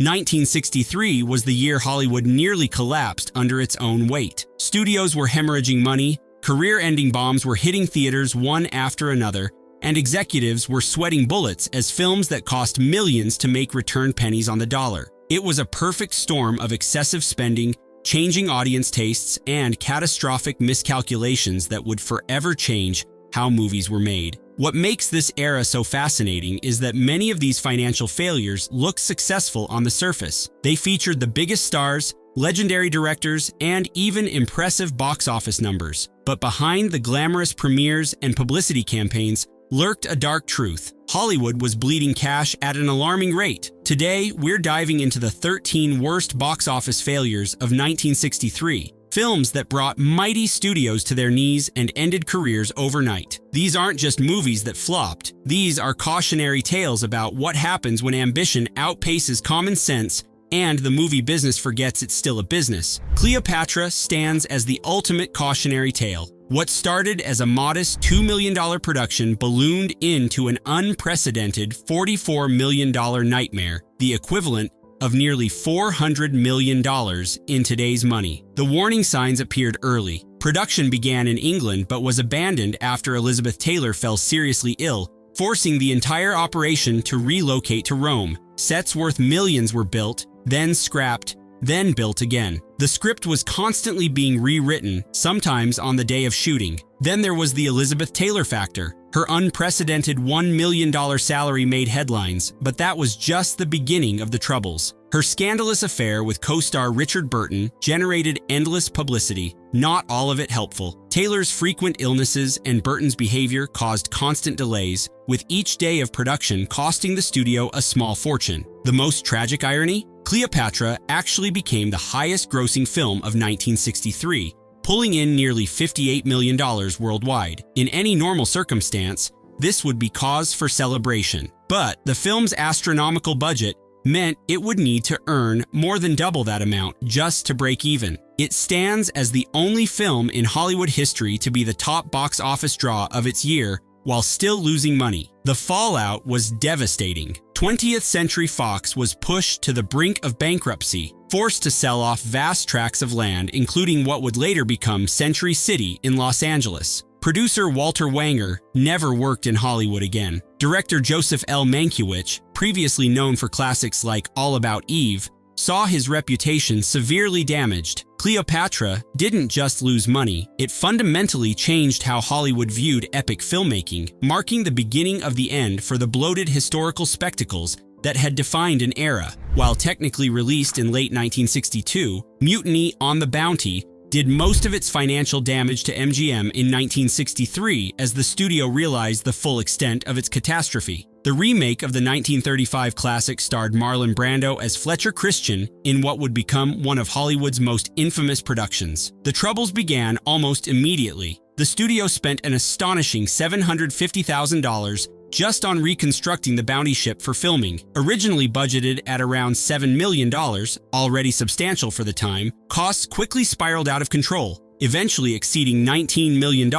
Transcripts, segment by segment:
1963 was the year Hollywood nearly collapsed under its own weight. Studios were hemorrhaging money, career-ending bombs were hitting theaters one after another, and executives were sweating bullets as films that cost millions to make returned pennies on the dollar. It was a perfect storm of excessive spending, changing audience tastes, and catastrophic miscalculations that would forever change how movies were made. What makes this era so fascinating is that many of these financial failures looked successful on the surface. They featured the biggest stars, legendary directors, and even impressive box office numbers. But behind the glamorous premieres and publicity campaigns lurked a dark truth. Hollywood was bleeding cash at an alarming rate. Today, we're diving into the 13 worst box office failures of 1963. Films that brought mighty studios to their knees and ended careers overnight. These aren't just movies that flopped. These are cautionary tales about what happens when ambition outpaces common sense and the movie business forgets it's still a business. Cleopatra stands as the ultimate cautionary tale. What started as a modest $2 million production ballooned into an unprecedented $44 million nightmare, the equivalent of nearly $400 million in today's money. The warning signs appeared early. Production began in England but was abandoned after Elizabeth Taylor fell seriously ill, forcing the entire operation to relocate to Rome. Sets worth millions were built, then scrapped, then built again. The script was constantly being rewritten, sometimes on the day of shooting. Then there was the Elizabeth Taylor factor. Her unprecedented $1 million salary made headlines, but that was just the beginning of the troubles. Her scandalous affair with co-star Richard Burton generated endless publicity, not all of it helpful. Taylor's frequent illnesses and Burton's behavior caused constant delays, with each day of production costing the studio a small fortune. The most tragic irony? Cleopatra actually became the highest-grossing film of 1963, pulling in nearly $58 million worldwide. In any normal circumstance, this would be cause for celebration. But the film's astronomical budget meant it would need to earn more than double that amount just to break even. It stands as the only film in Hollywood history to be the top box office draw of its year while still losing money. The fallout was devastating. 20th Century Fox was pushed to the brink of bankruptcy, forced to sell off vast tracts of land, including what would later become Century City in Los Angeles. Producer Walter Wanger never worked in Hollywood again. Director Joseph L. Mankiewicz, previously known for classics like All About Eve, saw his reputation severely damaged. Cleopatra didn't just lose money, it fundamentally changed how Hollywood viewed epic filmmaking, marking the beginning of the end for the bloated historical spectacles that had defined an era. While technically released in late 1962, Mutiny on the Bounty did most of its financial damage to MGM in 1963 as the studio realized the full extent of its catastrophe. The remake of the 1935 classic starred Marlon Brando as Fletcher Christian in what would become one of Hollywood's most infamous productions. The troubles began almost immediately. The studio spent an astonishing $750,000 just on reconstructing the bounty ship for filming. Originally budgeted at around $7 million, already substantial for the time, costs quickly spiraled out of control, eventually exceeding $19 million,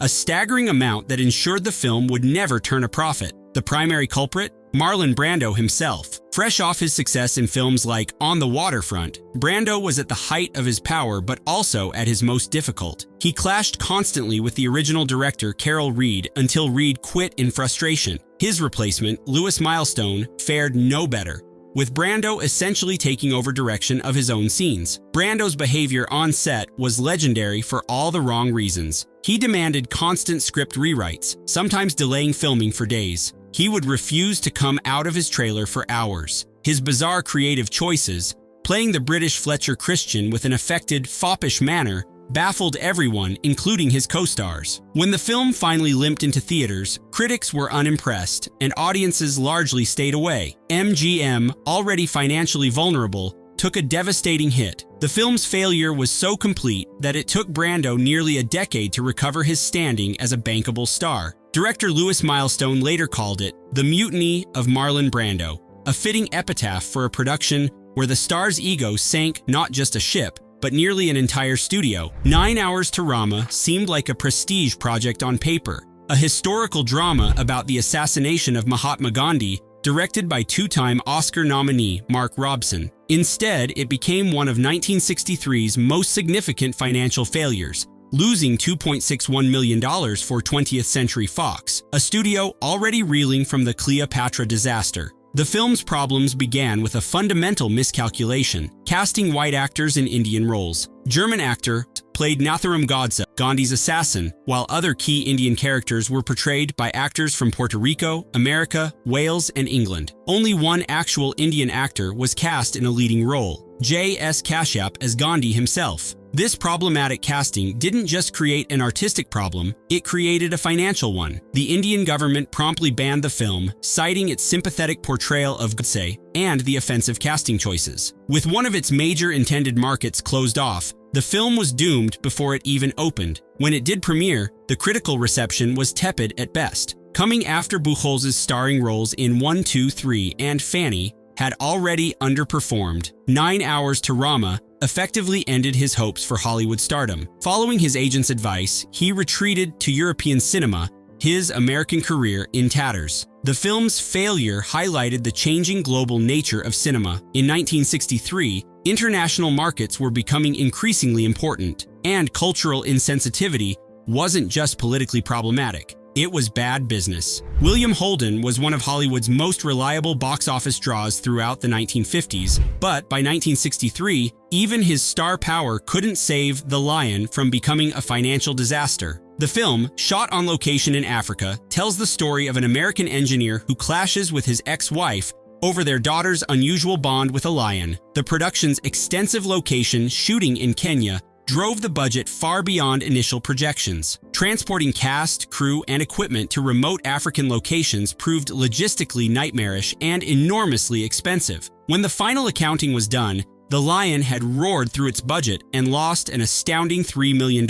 a staggering amount that ensured the film would never turn a profit. The primary culprit? Marlon Brando himself. Fresh off his success in films like On the Waterfront, Brando was at the height of his power but also at his most difficult. He clashed constantly with the original director Carol Reed until Reed quit in frustration. His replacement, Louis Milestone, fared no better, with Brando essentially taking over direction of his own scenes. Brando's behavior on set was legendary for all the wrong reasons. He demanded constant script rewrites, sometimes delaying filming for days. He would refuse to come out of his trailer for hours. His bizarre creative choices, playing the British Fletcher Christian with an affected, foppish manner, baffled everyone, including his co-stars. When the film finally limped into theaters, critics were unimpressed, and audiences largely stayed away. MGM, already financially vulnerable, took a devastating hit. The film's failure was so complete that it took Brando nearly a decade to recover his standing as a bankable star. Director Louis Milestone later called it the Mutiny of Marlon Brando, a fitting epitaph for a production where the star's ego sank not just a ship, but nearly an entire studio. 9 Hours to Rama seemed like a prestige project on paper, a historical drama about the assassination of Mahatma Gandhi directed by two-time Oscar nominee Mark Robson. Instead, it became one of 1963's most significant financial failures, losing $2.61 million for 20th Century Fox, a studio already reeling from the Cleopatra disaster. The film's problems began with a fundamental miscalculation, casting white actors in Indian roles. German actor played Nathuram Godse, Gandhi's assassin, while other key Indian characters were portrayed by actors from Puerto Rico, America, Wales, and England. Only one actual Indian actor was cast in a leading role, J.S. Kashyap as Gandhi himself. This problematic casting didn't just create an artistic problem, it created a financial one. The Indian government promptly banned the film, citing its sympathetic portrayal of Godse and the offensive casting choices. With one of its major intended markets closed off, the film was doomed before it even opened. When it did premiere, the critical reception was tepid at best. Coming after Buchholz's starring roles in 1, 2, 3 and Fanny had already underperformed, 9 Hours to Rama effectively ended his hopes for Hollywood stardom. Following his agent's advice, he retreated to European cinema, his American career in tatters. The film's failure highlighted the changing global nature of cinema. In 1963, international markets were becoming increasingly important, and cultural insensitivity wasn't just politically problematic. It was bad business. William Holden was one of Hollywood's most reliable box office draws throughout the 1950s, but by 1963, even his star power couldn't save The Lion from becoming a financial disaster. The film, shot on location in Africa, tells the story of an American engineer who clashes with his ex-wife over their daughter's unusual bond with a lion. The production's extensive location shooting in Kenya drove the budget far beyond initial projections. Transporting cast, crew, and equipment to remote African locations proved logistically nightmarish and enormously expensive. When the final accounting was done, The Lion had roared through its budget and lost an astounding $3 million.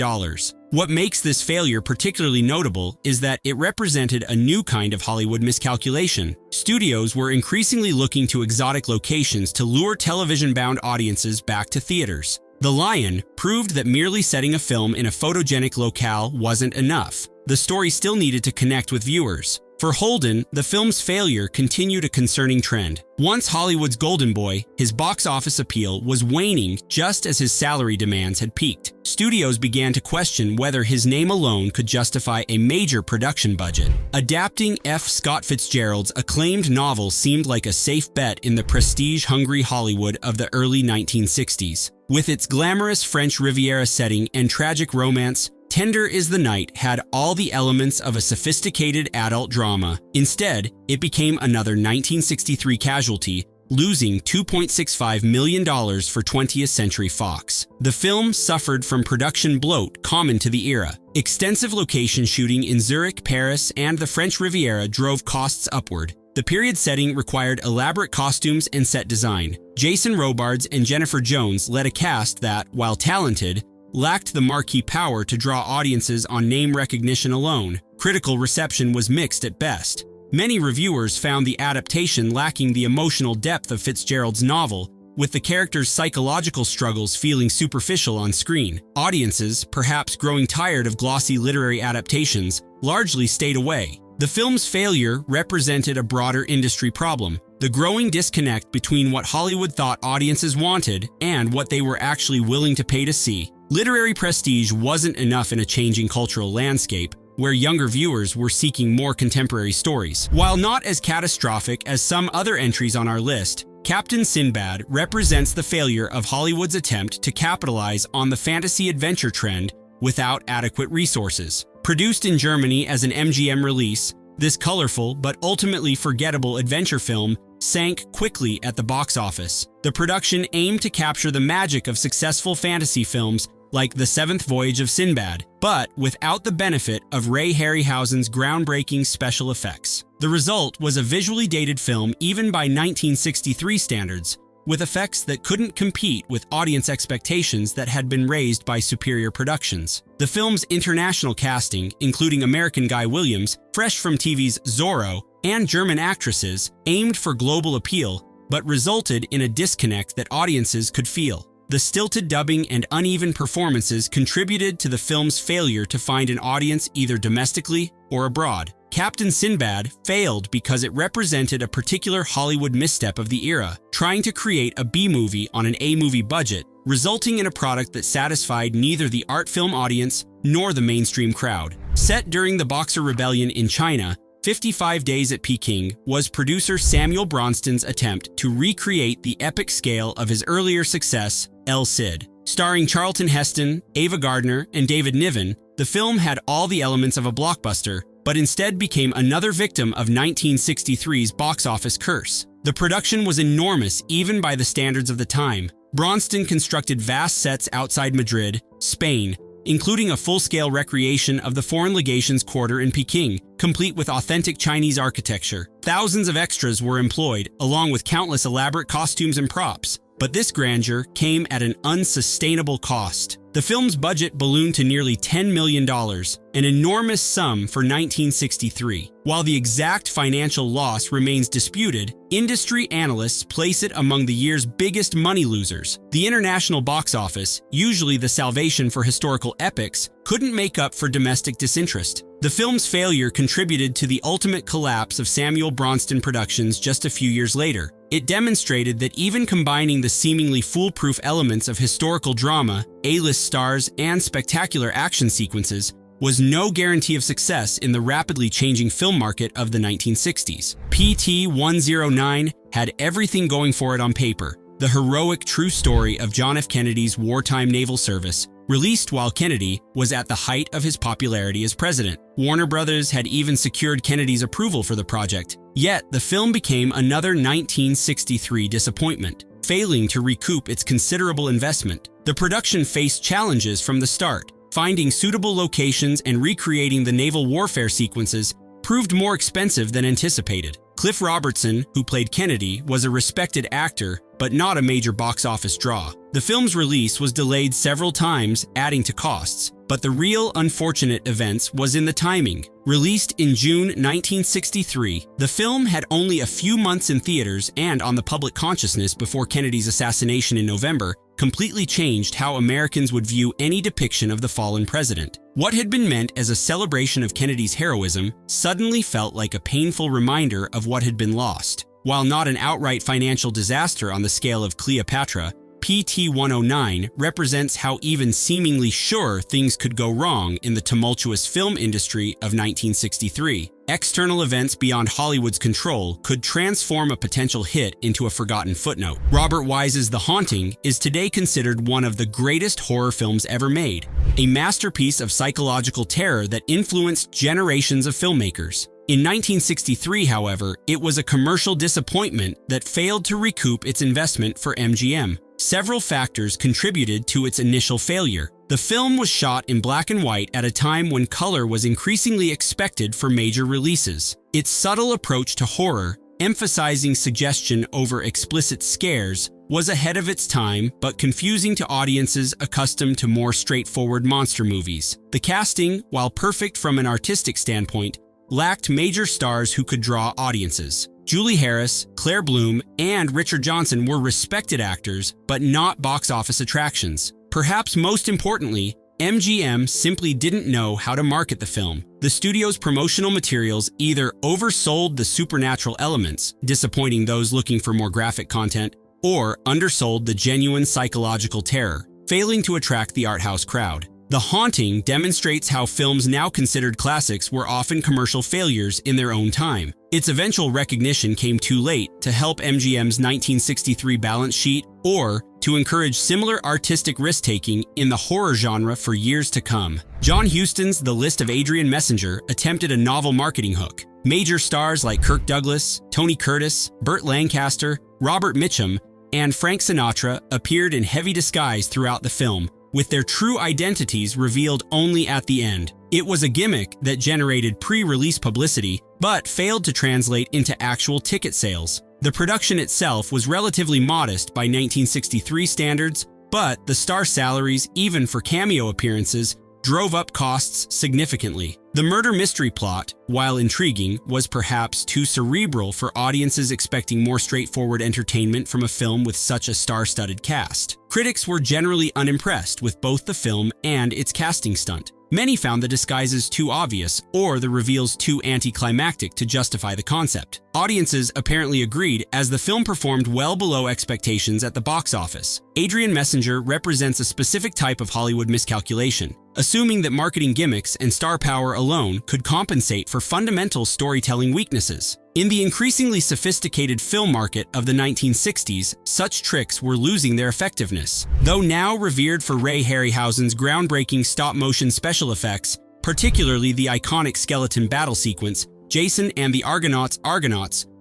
What makes this failure particularly notable is that it represented a new kind of Hollywood miscalculation. Studios were increasingly looking to exotic locations to lure television-bound audiences back to theaters. The Lion proved that merely setting a film in a photogenic locale wasn't enough. The story still needed to connect with viewers. For Holden, the film's failure continued a concerning trend. Once Hollywood's golden boy, his box office appeal was waning just as his salary demands had peaked. Studios began to question whether his name alone could justify a major production budget. Adapting F. Scott Fitzgerald's acclaimed novel seemed like a safe bet in the prestige-hungry Hollywood of the early 1960s. With its glamorous French Riviera setting and tragic romance, Tender is the Night had all the elements of a sophisticated adult drama. Instead, it became another 1963 casualty, losing $2.65 million for 20th Century Fox. The film suffered from production bloat common to the era. Extensive location shooting in Zurich, Paris, and the French Riviera drove costs upward. The period setting required elaborate costumes and set design. Jason Robards and Jennifer Jones led a cast that, while talented, lacked the marquee power to draw audiences on name recognition alone. Critical reception was mixed at best. Many reviewers found the adaptation lacking the emotional depth of Fitzgerald's novel, with the characters' psychological struggles feeling superficial on screen. Audiences, perhaps growing tired of glossy literary adaptations, largely stayed away. The film's failure represented a broader industry problem: the growing disconnect between what Hollywood thought audiences wanted and what they were actually willing to pay to see. Literary prestige wasn't enough in a changing cultural landscape, where younger viewers were seeking more contemporary stories. While not as catastrophic as some other entries on our list, Captain Sinbad represents the failure of Hollywood's attempt to capitalize on the fantasy adventure trend without adequate resources. Produced in Germany as an MGM release, this colorful but ultimately forgettable adventure film sank quickly at the box office. The production aimed to capture the magic of successful fantasy films like The Seventh Voyage of Sinbad, but without the benefit of Ray Harryhausen's groundbreaking special effects. The result was a visually dated film even by 1963 standards, with effects that couldn't compete with audience expectations that had been raised by superior productions. The film's international casting, including American Guy Williams, fresh from TV's Zorro, and German actresses, aimed for global appeal, but resulted in a disconnect that audiences could feel. The stilted dubbing and uneven performances contributed to the film's failure to find an audience either domestically or abroad. Captain Sinbad failed because it represented a particular Hollywood misstep of the era, trying to create a B-movie on an A-movie budget, resulting in a product that satisfied neither the art film audience nor the mainstream crowd. Set during the Boxer Rebellion in China, 55 Days at Peking was producer Samuel Bronston's attempt to recreate the epic scale of his earlier success, El Cid. Starring Charlton Heston, Ava Gardner, and David Niven, the film had all the elements of a blockbuster, but instead became another victim of 1963's box office curse. The production was enormous even by the standards of the time. Bronston constructed vast sets outside Madrid, Spain, including a full-scale recreation of the Foreign Legation's quarter in Peking, complete with authentic Chinese architecture. Thousands of extras were employed, along with countless elaborate costumes and props. But this grandeur came at an unsustainable cost. The film's budget ballooned to nearly $10 million, an enormous sum for 1963. While the exact financial loss remains disputed, industry analysts place it among the year's biggest money losers. The international box office, usually the salvation for historical epics, couldn't make up for domestic disinterest. The film's failure contributed to the ultimate collapse of Samuel Bronston Productions just a few years later. It demonstrated that even combining the seemingly foolproof elements of historical drama, A-list stars, and spectacular action sequences was no guarantee of success in the rapidly changing film market of the 1960s. PT-109 had everything going for it on paper: the heroic true story of John F. Kennedy's wartime naval service, released while Kennedy was at the height of his popularity as president. Warner Brothers had even secured Kennedy's approval for the project. Yet, the film became another 1963 disappointment, failing to recoup its considerable investment. The production faced challenges from the start. Finding suitable locations and recreating the naval warfare sequences proved more expensive than anticipated. Cliff Robertson, who played Kennedy, was a respected actor, but not a major box office draw. The film's release was delayed several times, adding to costs, but the real unfortunate events was in the timing. Released in June 1963, the film had only a few months in theaters and on the public consciousness before Kennedy's assassination in November completely changed how Americans would view any depiction of the fallen president. What had been meant as a celebration of Kennedy's heroism suddenly felt like a painful reminder of what had been lost. While not an outright financial disaster on the scale of Cleopatra, PT-109 represents how even seemingly sure things could go wrong in the tumultuous film industry of 1963. External events beyond Hollywood's control could transform a potential hit into a forgotten footnote. Robert Wise's The Haunting is today considered one of the greatest horror films ever made, a masterpiece of psychological terror that influenced generations of filmmakers. In 1963, however, it was a commercial disappointment that failed to recoup its investment for MGM. Several factors contributed to its initial failure. The film was shot in black and white at a time when color was increasingly expected for major releases. Its subtle approach to horror, emphasizing suggestion over explicit scares, was ahead of its time but confusing to audiences accustomed to more straightforward monster movies. The casting, while perfect from an artistic standpoint, lacked major stars who could draw audiences. Julie Harris, Claire Bloom, and Richard Johnson were respected actors, but not box office attractions. Perhaps most importantly, MGM simply didn't know how to market the film. The studio's promotional materials either oversold the supernatural elements, disappointing those looking for more graphic content, or undersold the genuine psychological terror, failing to attract the art house crowd. The Haunting demonstrates how films now considered classics were often commercial failures in their own time. Its eventual recognition came too late to help MGM's 1963 balance sheet or to encourage similar artistic risk-taking in the horror genre for years to come. John Huston's The List of Adrien Messenger attempted a novel marketing hook. Major stars like Kirk Douglas, Tony Curtis, Burt Lancaster, Robert Mitchum, and Frank Sinatra appeared in heavy disguise throughout the film, with their true identities revealed only at the end. It was a gimmick that generated pre-release publicity, but failed to translate into actual ticket sales. The production itself was relatively modest by 1963 standards, but the star salaries, even for cameo appearances, drove up costs significantly. The murder mystery plot, while intriguing, was perhaps too cerebral for audiences expecting more straightforward entertainment from a film with such a star-studded cast. Critics were generally unimpressed with both the film and its casting stunt. Many found the disguises too obvious or the reveals too anticlimactic to justify the concept. Audiences apparently agreed, as the film performed well below expectations at the box office. Adrien Messenger represents a specific type of Hollywood miscalculation, assuming that marketing gimmicks and star power alone could compensate for fundamental storytelling weaknesses. In the increasingly sophisticated film market of the 1960s, such tricks were losing their effectiveness. Though now revered for Ray Harryhausen's groundbreaking stop-motion special effects, particularly the iconic skeleton battle sequence, Jason and the Argonauts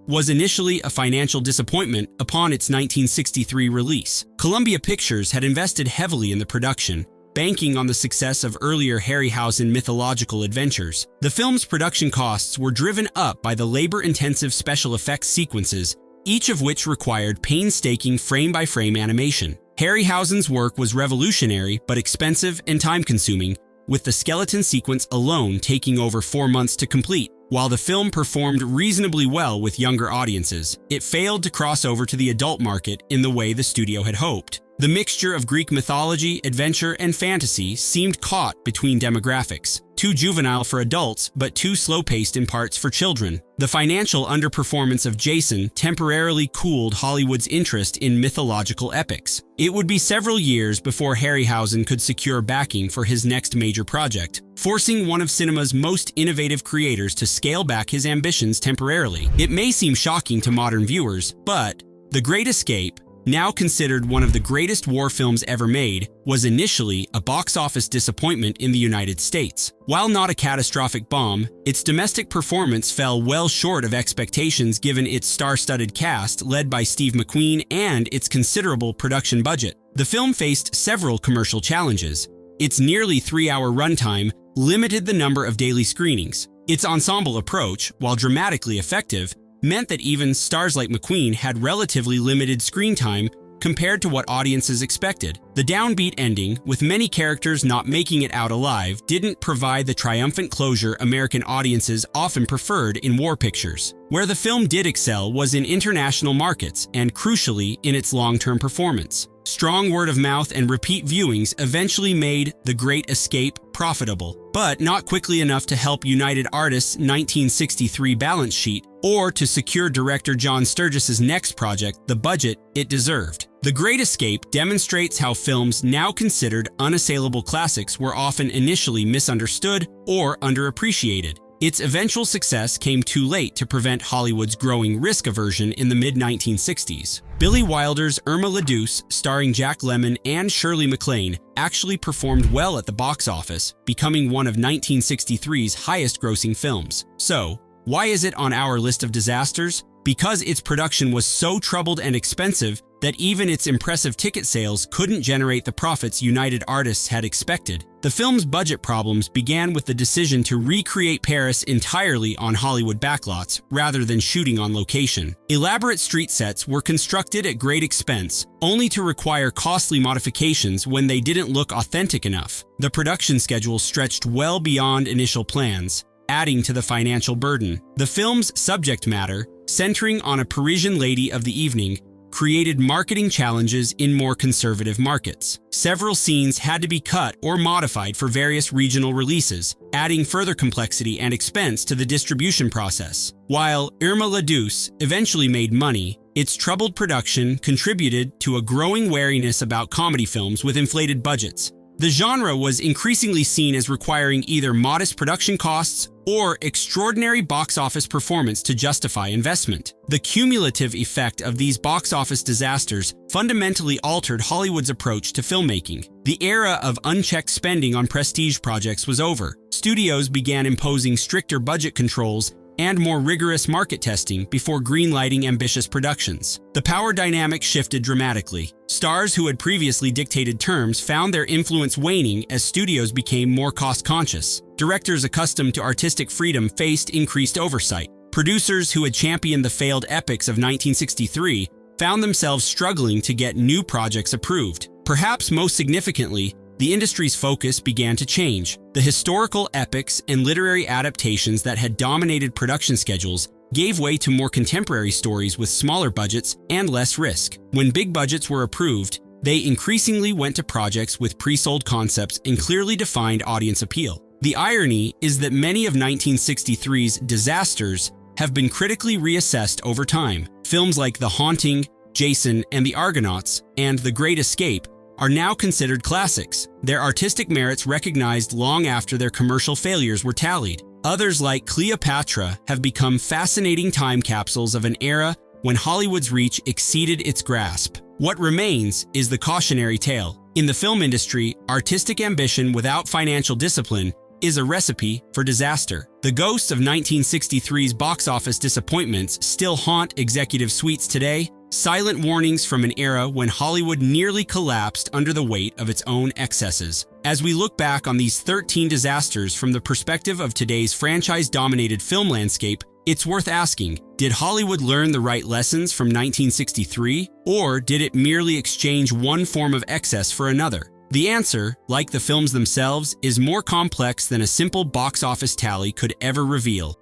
was initially a financial disappointment upon its 1963 release. Columbia Pictures had invested heavily in the production, banking on the success of earlier Harryhausen mythological adventures. The film's production costs were driven up by the labor-intensive special effects sequences, each of which required painstaking frame-by-frame animation. Harryhausen's work was revolutionary but expensive and time-consuming, with the skeleton sequence alone taking over 4 months to complete. While the film performed reasonably well with younger audiences, it failed to cross over to the adult market in the way the studio had hoped. The mixture of Greek mythology, adventure, and fantasy seemed caught between demographics, too juvenile for adults but too slow-paced in parts for children. The financial underperformance of Jason temporarily cooled Hollywood's interest in mythological epics. It would be several years before Harryhausen could secure backing for his next major project, forcing one of cinema's most innovative creators to scale back his ambitions temporarily. It may seem shocking to modern viewers, but The Great Escape, now considered one of the greatest war films ever made, was initially a box office disappointment in the United States. While not a catastrophic bomb, its domestic performance fell well short of expectations given its star-studded cast led by Steve McQueen and its considerable production budget. The film faced several commercial challenges. Its nearly 3-hour runtime limited the number of daily screenings. Its ensemble approach, while dramatically effective, meant that even stars like McQueen had relatively limited screen time compared to what audiences expected. The downbeat ending, with many characters not making it out alive, didn't provide the triumphant closure American audiences often preferred in war pictures. Where the film did excel was in international markets and, crucially, in its long-term performance. Strong word of mouth and repeat viewings eventually made The Great Escape profitable, but not quickly enough to help United Artists' 1963 balance sheet or to secure director John Sturgis's next project the budget it deserved. The Great Escape demonstrates how films now considered unassailable classics were often initially misunderstood or underappreciated. Its eventual success came too late to prevent Hollywood's growing risk aversion in the mid-1960s. Billy Wilder's Irma La Douce, starring Jack Lemmon and Shirley MacLaine, actually performed well at the box office, becoming one of 1963's highest-grossing films. So, why is it on our list of disasters? Because its production was so troubled and expensive that even its impressive ticket sales couldn't generate the profits United Artists had expected. The film's budget problems began with the decision to recreate Paris entirely on Hollywood backlots rather than shooting on location. Elaborate street sets were constructed at great expense, only to require costly modifications when they didn't look authentic enough. The production schedule stretched well beyond initial plans, adding to the financial burden. The film's subject matter, centering on a Parisian lady of the evening, created marketing challenges in more conservative markets. Several scenes had to be cut or modified for various regional releases, adding further complexity and expense to the distribution process. While Irma La Douce eventually made money, its troubled production contributed to a growing wariness about comedy films with inflated budgets. The genre was increasingly seen as requiring either modest production costs or extraordinary box office performance to justify investment. The cumulative effect of these box office disasters fundamentally altered Hollywood's approach to filmmaking. The era of unchecked spending on prestige projects was over. Studios began imposing stricter budget controls and more rigorous market testing before greenlighting ambitious productions. The power dynamic shifted dramatically. Stars who had previously dictated terms found their influence waning as studios became more cost-conscious. Directors accustomed to artistic freedom faced increased oversight. Producers who had championed the failed epics of 1963 found themselves struggling to get new projects approved. Perhaps most significantly, the industry's focus began to change. The historical epics and literary adaptations that had dominated production schedules gave way to more contemporary stories with smaller budgets and less risk. When big budgets were approved, they increasingly went to projects with pre-sold concepts and clearly defined audience appeal. The irony is that many of 1963's disasters have been critically reassessed over time. Films like The Haunting, Jason and the Argonauts, and The Great Escape are now considered classics, their artistic merits recognized long after their commercial failures were tallied. Others like Cleopatra have become fascinating time capsules of an era when Hollywood's reach exceeded its grasp. What remains is the cautionary tale. In the film industry, artistic ambition without financial discipline is a recipe for disaster. The ghosts of 1963's box office disappointments still haunt executive suites today, silent warnings from an era when Hollywood nearly collapsed under the weight of its own excesses. As we look back on these 13 disasters from the perspective of today's franchise-dominated film landscape, it's worth asking, did Hollywood learn the right lessons from 1963, or did it merely exchange one form of excess for another? The answer, like the films themselves, is more complex than a simple box office tally could ever reveal.